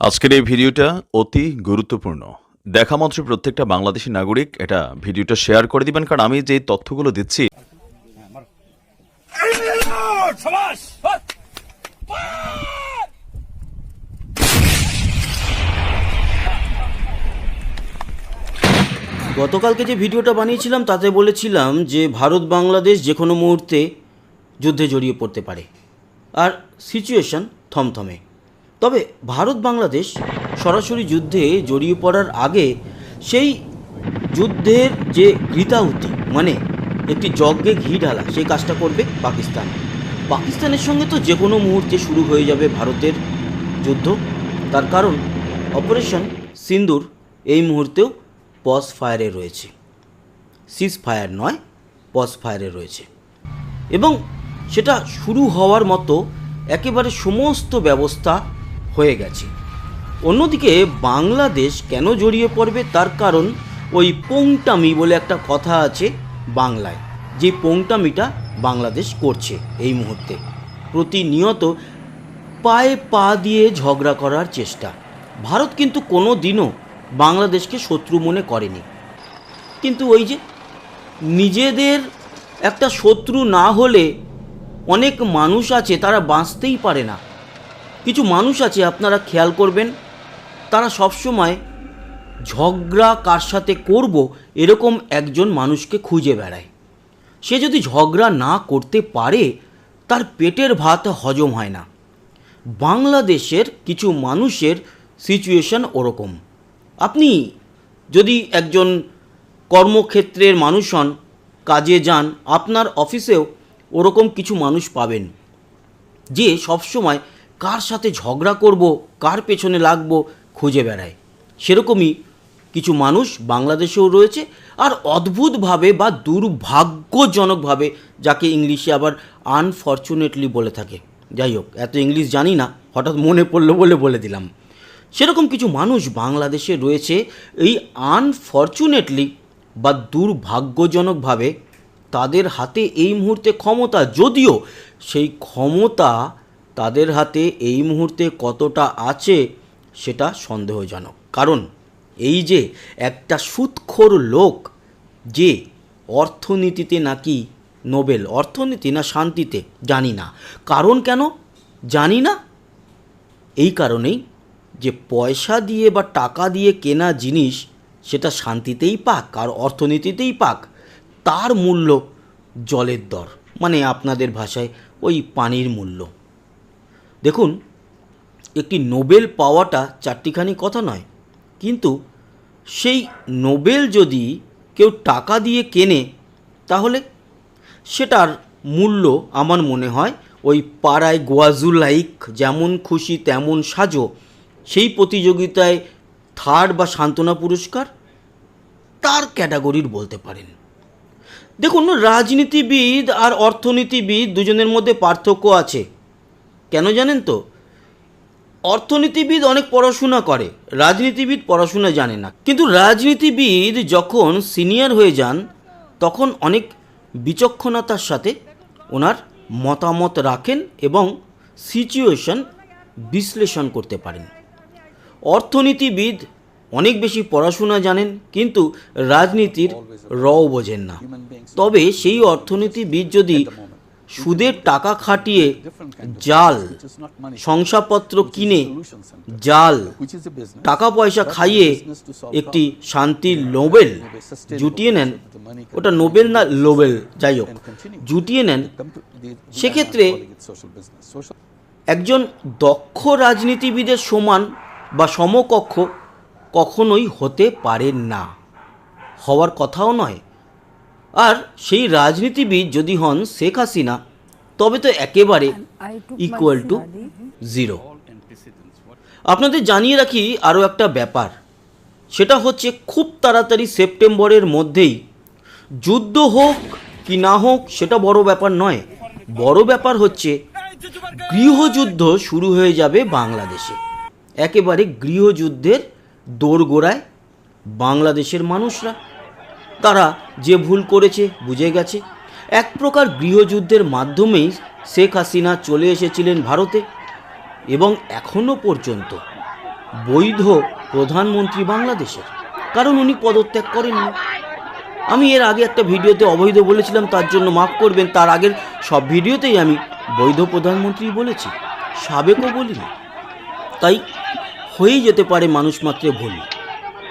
আজকের এই ভিডিওটা অতি গুরুত্বপূর্ণ। দেখা মাত্র প্রত্যেকটা বাংলাদেশী নাগরিক এটা ভিডিওটা শেয়ার করে দিবেন, কারণ আমি যে তথ্যগুলো দিচ্ছি গতকালকে যে ভিডিওটা বানিয়েছিলাম তাতে বলেছিলাম যে ভারত বাংলাদেশ যে কোনো মুহূর্তে যুদ্ধে জড়িয়ে পড়তে পারে আর সিচুয়েশন থমথমে। তবে ভারত বাংলাদেশ সরাসরি যুদ্ধে জড়িয়ে পড়ার আগে সেই যুদ্ধের যে ঘৃতাহুতি মানে একটি যজ্ঞে ঘি ঢালা সেই কাজটা করবে পাকিস্তান। পাকিস্তানের সঙ্গে তো যে কোনো মুহূর্তে শুরু হয়ে যাবে ভারতের যুদ্ধ। তার কারণ অপারেশন সিন্দুর এই মুহূর্তেও পজ ফায়ারে রয়েছে, সিজ ফায়ার নয়, পজ ফায়ারে রয়েছে এবং সেটা শুরু হওয়ার মতো একেবারে সমস্ত ব্যবস্থা হয়ে গেছে। অন্যদিকে বাংলাদেশ কেন জড়িয়ে পড়বে তার কারণ ওই পোংটামি বলে একটা কথা আছে বাংলায়, যে পোংটামিটা বাংলাদেশ করছে এই মুহূর্তে। প্রতিনিয়ত পায়ে পা দিয়ে ঝগড়া করার চেষ্টা। ভারত কিন্তু কোনো দিনও বাংলাদেশকে শত্রু মনে করেনি, কিন্তু ওই যে নিজেদের একটা শত্রু না হলে অনেক মানুষ আছে তারা বাঁচতেই পারে না। কিছু মানুষ আছে আপনারা খেয়াল করবেন, তারা সবসময় ঝগড়া কার সাথে করব এরকম একজন মানুষকে খুঁজে বেড়ায়। সে যদি ঝগড়া না করতে পারে তার পেটের ভাত হজম হয় না। বাংলাদেশের কিছু মানুষের সিচুয়েশন ওরকম। আপনি যদি একজন কর্মক্ষেত্রের মানুষ হন, কাজে যান, আপনার অফিসেও ওরকম কিছু মানুষ পাবেন যে সবসময় কার সাথে ঝগড়া করব, কার পেছনে লাগবো খুঁজে বেড়ায়। সেরকমই কিছু মানুষ বাংলাদেশেও রয়েছে। আর অদ্ভুতভাবে বা দুর্ভাগ্যজনকভাবে, যাকে ইংলিশে আবার আনফর্চুনেটলি বলে থাকে, যাই হোক এত ইংলিশ জানি না, হঠাৎ মনে পড়লো বলে বলে দিলাম, সেরকম কিছু মানুষ বাংলাদেশে রয়েছে। এই আনফর্চুনেটলি বা দুর্ভাগ্যজনকভাবে তাদের হাতে এই মুহূর্তে ক্ষমতা, যদিও সেই ক্ষমতা তাদের হাতে এই মুহূর্তে কতটা আছে সেটা সন্দেহজনক। কারণ এই যে একটা সুদখোর লোক যে অর্থনীতিতে নাকি নোবেল, অর্থনীতি না শান্তিতে জানি না, কারণ কেন জানি না, এই কারণেই যে পয়সা দিয়ে বা টাকা দিয়ে কেনা জিনিস সেটা শান্তিতেই পাক আর অর্থনীতিতেই পাক, তার মূল্য জলের দর, মানে আপনাদের ভাষায় ওই পানির মূল্য। দেখুন, একটি নোবেল পাওয়াটা চারটিখানি কথা নয়, কিন্তু সেই নোবেল যদি কেউ টাকা দিয়ে কেনে তাহলে সেটার মূল্য আমার মনে হয় ওই পাড়ায় গোয়াজুলাইক যেমন খুশি তেমন সাজো সেই প্রতিযোগিতায় থার্ড বা সান্ত্বনা পুরস্কার তার ক্যাটাগরির বলতে পারেন। দেখুন, রাজনীতিবিদ আর অর্থনীতিবিদ দুজনের মধ্যে পার্থক্য আছে। কেন জানেন তো? অর্থনীতিবিদ অনেক পড়াশোনা করে, রাজনীতিবিদ পড়াশোনা জানে না। কিন্তু রাজনীতিবিদ যখন সিনিয়র হয়ে যান তখন অনেক বিচক্ষণতার সাথে ওনার মতামত রাখেন এবং সিচুয়েশন বিশ্লেষণ করতে পারেন। অর্থনীতিবিদ অনেক বেশি পড়াশোনা জানেন কিন্তু রাজনীতির রও বোঝেন না। তবে সেই অর্থনীতিবিদ যদি সুদের টাকা খাটিয়ে জাল শংসাপত্র কিনে জাল টাকা পয়সা খাইয়ে একটি শান্তির নোবেল জুটিয়ে নেন, ওটা নোবেল না লোবেল যাই হোক, জুটিয়ে নেন, সেক্ষেত্রে একজন দক্ষ রাজনীতিবিদের সমান বা সমকক্ষ কখনোই হতে পারেন না, হওয়ার কথাও নয়। আর সেই রাজনীতিবিদ যদি হন শেখ হাসিনা তবে তো একেবারে ইকুয়াল টু জিরো। আপনাদের জানিয়ে রাখি আরও একটা ব্যাপার, সেটা হচ্ছে খুব তাড়াতাড়ি সেপ্টেম্বরের মধ্যেই যুদ্ধ হোক কি না হোক সেটা বড় ব্যাপার নয়, বড় ব্যাপার হচ্ছে গৃহযুদ্ধ শুরু হয়ে যাবে বাংলাদেশে। একেবারে গৃহযুদ্ধের দোরগোড়ায় বাংলাদেশের মানুষরা, তারা যে ভুল করেছে বুঝে গেছে। এক প্রকার গৃহযুদ্ধের মাধ্যমেই শেখ হাসিনা চলে এসেছিলেন ভারতে এবং এখনও পর্যন্ত বৈধ প্রধানমন্ত্রী বাংলাদেশের, কারণ উনি পদত্যাগ করেননি। আমি এর আগে একটা ভিডিওতে অবৈধ বলেছিলাম, তার জন্য মাফ করবেন। তার আগের সব ভিডিওতেই আমি বৈধ প্রধানমন্ত্রী বলেছি, সাবেকও বলিনি। তাই হয়েই যেতে পারে মানুষ মাত্রে ভুল,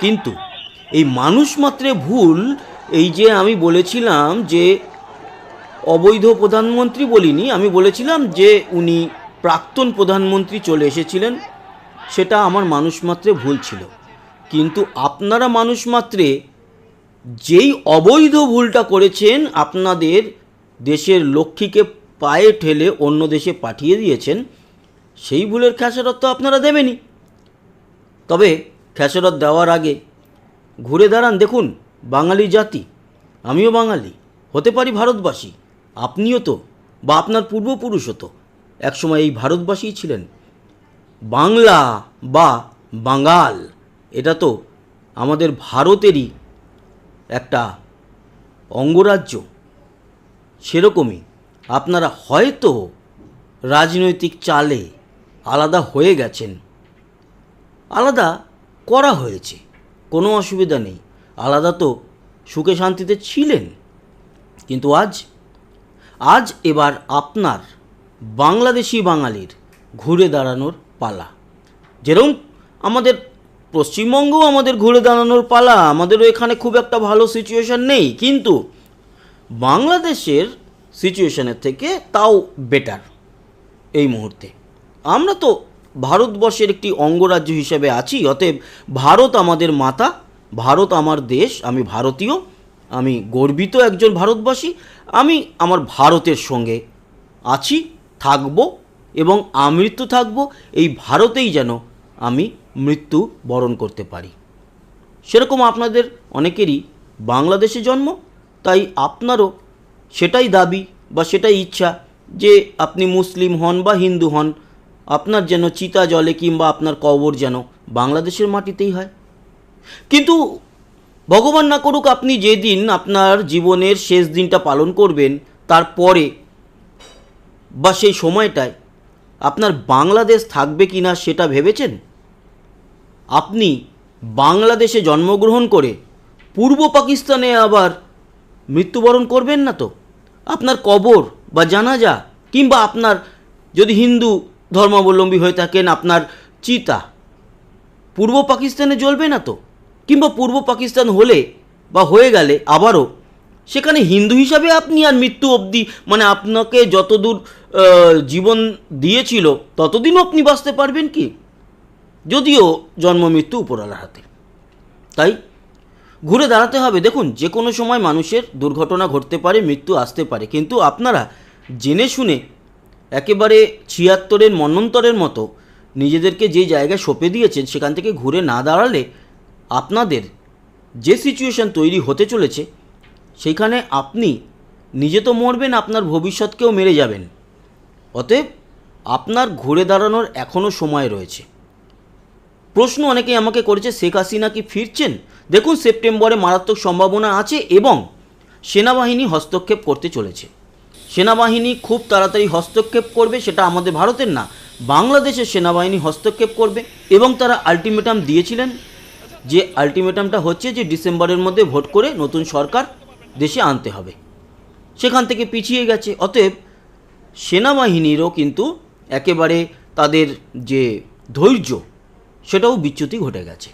কিন্তু এই মানুষ মাত্রে ভুল, এই যে আমি বলেছিলাম যে অবৈধ প্রধানমন্ত্রী বলিনি, আমি বলেছিলাম যে উনি প্রাক্তন প্রধানমন্ত্রী চলে এসেছিলেন, সেটা আমার মানুষ মাত্রে ভুল ছিল। কিন্তু আপনারা মানুষ মাত্রে যেই অবৈধ ভুলটা করেছেন, আপনাদের দেশের লক্ষ্মীকে পায়ে ঠেলে অন্য দেশে পাঠিয়ে দিয়েছেন, সেই ভুলের খেসারত তো আপনারা দেবেনই। তবে খেসারত দেওয়ার আগে ঘুরে দাঁড়ান, দেখুন বাঙালি জাতি, আমিও বাঙালি, হতে পারি ভারতবাসী, আপনিও তো, বা আপনার পূর্বপুরুষও তো একসময় এই ভারতবাসীই ছিলেন। বাংলা বা বাঙাল, এটা তো আমাদের ভারতেরই একটা অঙ্গরাজ্য। সেরকমই আপনারা হয়তো রাজনৈতিক চালে আলাদা হয়ে গেছেন, আলাদা করা হয়েছে, কোনো অসুবিধা নেই, আলাদা তো সুখে শান্তিতে ছিলেন। কিন্তু আজ এবার আপনার বাংলাদেশি বাঙালির ঘুরে দাঁড়ানোর পালা। যেরকম আমাদের পশ্চিমবঙ্গও আমাদের ঘুরে দাঁড়ানোর পালা, আমাদেরও এখানে খুব একটা ভালো সিচুয়েশন নেই, কিন্তু বাংলাদেশের সিচুয়েশনের থেকে তাও বেটার এই মুহূর্তে। আমরা তো ভারতবর্ষের একটি অঙ্গরাজ্য হিসেবে আছি, অতএব ভারত আমাদের মাতা, ভারত আমার দেশ, আমি ভারতীয়, আমি গর্বিত একজন ভারতবাসী, আমি আমার ভারতের সঙ্গে আছি, থাকব এবং আমৃত্যু থাকব। এই ভারতেই যেন আমি মৃত্যু বরণ করতে পারি। সেরকম আপনাদের অনেকেরই বাংলাদেশে জন্ম, তাই আপনারও সেটাই দাবি বা সেটাই ইচ্ছা যে আপনি মুসলিম হন বা হিন্দু হন, আপনার যেন চিতা জলে কিংবা আপনার কবর যেন বাংলাদেশের মাটিতেই হয়। কিন্তু ভগবান না করুক, আপনি যেদিন আপনার জীবনের শেষ দিনটা পালন করবেন, তারপরে বা সেই সময়টায় আপনার বাংলাদেশ থাকবে কি না সেটা ভেবেছেন? আপনি বাংলাদেশে জন্মগ্রহণ করে পূর্ব পাকিস্তানে আবার মৃত্যুবরণ করবেন না তো? আপনার কবর বা জানাজা, কিংবা আপনার যদি হিন্দু ধর্মাবলম্বী হয়ে থাকেন, আপনার চিতা পূর্ব পাকিস্তানে জ্বলবে না তো? কিংবা পূর্ব পাকিস্তান হলে বা হয়ে গেলে আবারও সেখানে হিন্দু হিসাবে আপনি আর মৃত্যু অবধি, মানে আপনাকে যতদূর জীবন দিয়েছিল ততদিনও আপনি বাঁচতে পারবেন কি? যদিও জন্ম মৃত্যু উপরওয়ালার হাতে। তাই ঘুরে দাঁড়াতে হবে। দেখুন, যে কোনো সময় মানুষের দুর্ঘটনা ঘটতে পারে, মৃত্যু আসতে পারে, কিন্তু আপনারা জেনে শুনে একেবারে ৭৬-এর মন্বন্তরের মতো নিজেদেরকে যে জায়গায় সঁপে দিয়েছেন, সেখান থেকে ঘুরে না দাঁড়ালে আপনাদের যে সিচুয়েশন তৈরি হতে চলেছে, সেইখানে আপনি নিজে তো মরবেন, আপনার ভবিষ্যৎকেও মেরে যাবেন। অতএব আপনার ঘুরে দাঁড়ানোর এখনও সময় রয়েছে। প্রশ্ন অনেকেই আমাকে করেছে, শেখ হাসিনা কি ফিরছেন? দেখুন, সেপ্টেম্বরে মারাত্মক সম্ভাবনা আছে এবং সেনাবাহিনী হস্তক্ষেপ করতে চলেছে। সেনাবাহিনী খুব তাড়াতাড়ি হস্তক্ষেপ করবে, সেটা আমাদের ভারতের না, বাংলাদেশের সেনাবাহিনী হস্তক্ষেপ করবে। এবং তারা আলটিমেটাম দিয়েছিলেন, যে আলটিমেটামটা হচ্ছে যে ডিসেম্বরের মধ্যে ভোট করে নতুন সরকার দেশে আনতে হবে। সেখান থেকে পিছিয়ে গেছে। অতএব সেনাবাহিনীরও কিন্তু একেবারে তাদের যে ধৈর্য, সেটাও বিচ্যুতি ঘটে গেছে।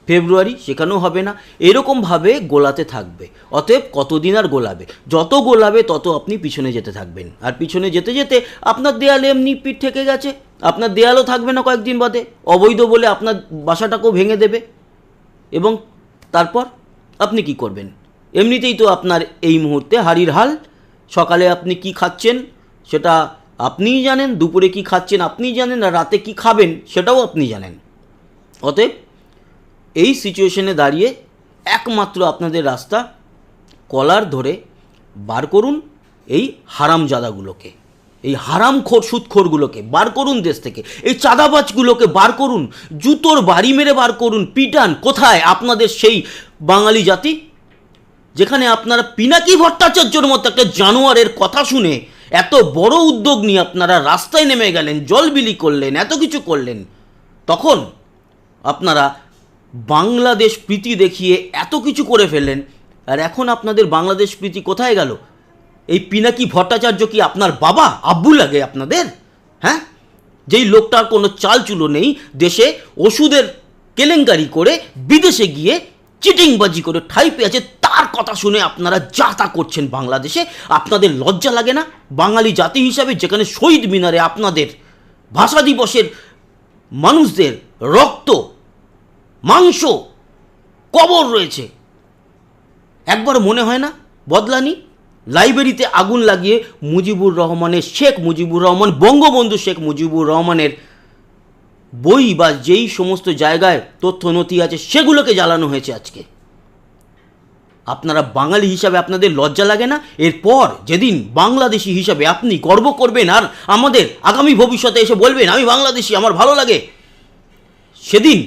ফেব্রুয়ারি সেখানেও হবে না, এরকমভাবে গোলাতে থাকবে। অতএব কতদিন আর গোলাবে? যত গোলাবে তত আপনি পিছনে যেতে থাকবেন, আর পিছনে যেতে যেতে আপনার দেয়ালে এমনি পিঠ ঠেকে গেছে, আপনার দেয়ালও থাকবে না কয়েকদিন বাদে, অবৈধ বলে আপনার বাসাটাকেও ভেঙে দেবে। এবং তারপর আপনি কি করবেন? এমনিতেই তো আপনার এই মুহূর্তে হাড়ির হাল। সকালে আপনি কি খাচ্ছেন সেটা আপনিই জানেন, দুপুরে কি খাচ্ছেন আপনিই জানেন, আর রাতে কি খাবেন সেটাও আপনি জানেন। অতএব এই সিচুয়েশনে দাঁড়িয়ে একমাত্র আপনাদের রাস্তা, কলার ধরে বার করুন এই হারামজাদাগুলোকে, এই হারামখোর সুদখোরগুলোকে বার করুন দেশ থেকে, এই চাঁদাবাজগুলোকে বার করুন, জুতোর বাড়ি মেরে বার করুন, পিটান। কোথায় আপনাদের সেই বাঙালি জাতি, যেখানে আপনারা পিনাকি ভট্টাচার্যর মতো একটা জানোয়ারের কথা শুনে এত বড় উদ্যোগ নিয়ে আপনারা রাস্তায় নেমে গেলেন, জল বিলি করলেন, এত কিছু করলেন, তখন আপনারা বাংলাদেশ প্রীতি দেখিয়ে এত কিছু করে ফেললেন, আর এখন আপনাদের বাংলাদেশ প্রীতি কোথায় গেল? এই পিনাকি ভট্টাচার্য কি আপনার বাবা, আব্বু লাগে আপনাদের? হ্যাঁ, যেই লোকটার কোনো চালচুলো নেই, দেশে ওষুধের কেলেঙ্কারি করে বিদেশে গিয়ে চিটিংবাজি করে ঠাঁই পেয়েছে, তার কথা শুনে আপনারা যা তা করছেন বাংলাদেশে। আপনাদের লজ্জা লাগে না? বাঙালি জাতি হিসাবে, যেখানে শহীদ মিনারে আপনাদের ভাষা দিবসের মানুষদের রক্ত মাংস কবর রয়েছে, একবার মনে হয় না বদলানি? লাইব্রেরিতে আগুন লাগিয়ে মুজিবুর রহমানের, শেখ মুজিবুর রহমান, বঙ্গবন্ধু শেখ মুজিবুর রহমানের বই বা যেই সমস্ত জায়গায় তথ্য নথি আছে সেগুলোকে জ্বালানো হয়েছে আজকে। আপনারা বাঙালি হিসাবে আপনাদের লজ্জা লাগে না? এরপর যেদিন বাংলাদেশি হিসাবে আপনি গর্ব করবেন আর আমাদের আগামী ভবিষ্যতে এসে বলবেন আমি বাংলাদেশি, আমার ভালো লাগে, সেদিন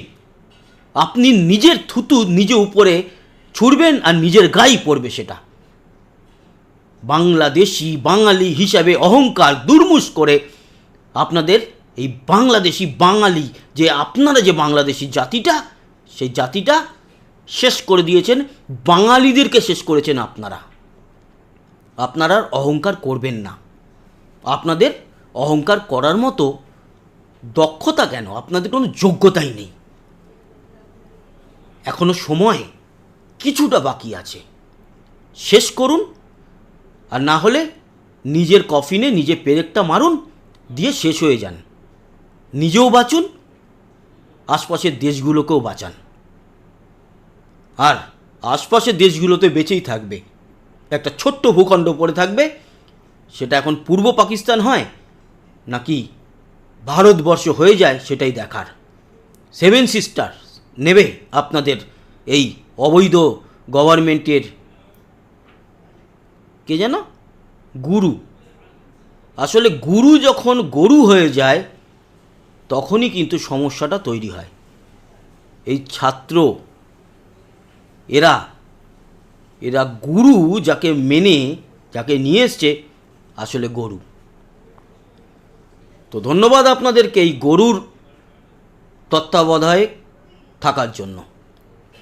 আপনি নিজের থুতু নিজে উপরে ছুড়বেন আর নিজের গায়ে পড়বে সেটা। বাংলাদেশি বাঙালি হিসাবে অহংকার দুর্মুষ করে আপনাদের এই বাংলাদেশি বাঙালি, যে আপনারা যে বাংলাদেশি জাতিটা, সেই জাতিটা শেষ করে দিয়েছেন, বাঙালিদেরকে শেষ করেছেন আপনারা। আপনারা অহংকার করবেন না। আপনাদের অহংকার করার মতো দক্ষতা কেন? আপনাদের কোনো যোগ্যতাই নেই। এখনো সময় কিছুটা বাকি আছে, শেষ করুন। আর না হলে নিজের কফিনে নিজে পেরেকটা মারুন, দিয়ে শেষ হয়ে যান। নিজেও বাঁচুন, আশপাশের দেশগুলোকেও বাঁচান। আর আশপাশের দেশগুলোতে বেঁচেই থাকবে। একটা ছোট্ট ভূখণ্ড পড়ে থাকবে, সেটা এখন পূর্ব পাকিস্তান হয় নাকি ভারতবর্ষ হয়ে যায় সেটাই দেখার। 7 সিস্টার্স নেবে আপনাদের এই অবৈধ গভর্নমেন্টের কে যেন গুরু। আসলে গুরু যখন গরু হয়ে যায় তখনই কিন্তু সমস্যাটা তৈরি হয়। এই ছাত্র এরা গুরু যাকে মেনে, যাকে নিয়ে এসছে, আসলে গরু। তো ধন্যবাদ আপনাদেরকে এই গরুর তত্ত্বাবধায়ক থাকার জন্য।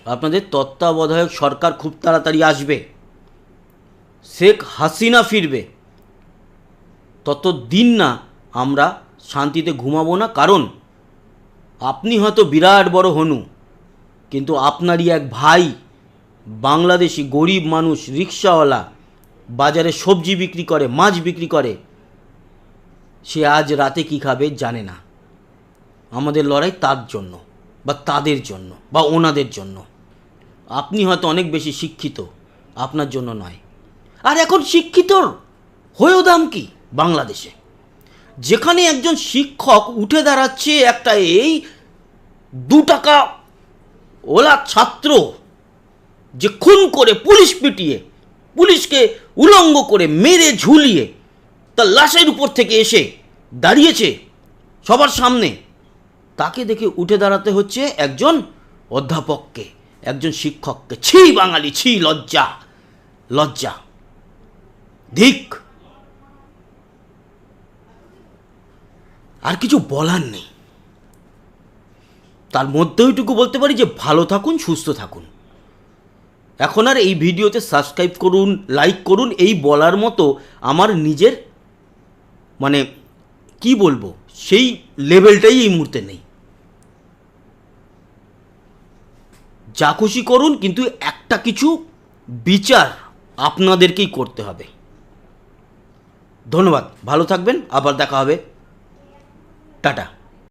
আপনাদের তত্ত্বাবধায়ক সরকার খুব তাড়াতাড়ি আসবে, শেখ হাসিনা ফিরবে, ততদিন না আমরা শান্তিতে ঘুমাবো না। কারণ আপনি হয়তো বিরাট বড় হনু, কিন্তু আপনারই এক ভাই বাংলাদেশি গরিব মানুষ, রিক্সাওয়ালা, বাজারে সবজি বিক্রি করে, মাছ বিক্রি করে, সে আজ রাতে কী খাবে জানে না। আমাদের লড়াই তার জন্য বা তাদের জন্য বা ওনাদের জন্য। আপনি হয়তো অনেক বেশি শিক্ষিত, আপনার জন্য নয়। আর এখন শিক্ষিতর হয়েও দাম কি বাংলাদেশে? যেখানে একজন শিক্ষক উঠে দাঁড়াচ্ছে একটা এই 2 টাকা ওলা ছাত্র যে খুন করে, পুলিশ পিটিয়ে, পুলিশকে উলঙ্গ করে মেরে ঝুলিয়ে তার লাশের উপর থেকে এসে দাঁড়িয়েছে সবার সামনে, তাকে দেখে উঠে দাঁড়াতে হচ্ছে একজন অধ্যাপককে, একজন শিক্ষককে। ছি বাঙালি, ছি, লজ্জা, লজ্জা, ধিক। আর কিছু বলার নেই। তার মধ্যে ওইটুকু বলতে পারি যে ভালো থাকুন, সুস্থ থাকুন। এখন আর এই ভিডিওতে সাবস্ক্রাইব করুন, লাইক করুন, এই বলার মতো আমার নিজের মানে কি বলবো, সেই লেভেলটাই এই মুহূর্তে নেই। যা খুশি করুন, কিন্তু একটা কিছু বিচার আপনাদেরকেই করতে হবে। ধন্যবাদ, ভালো থাকবেন, আবার দেখা হবে, টাটা।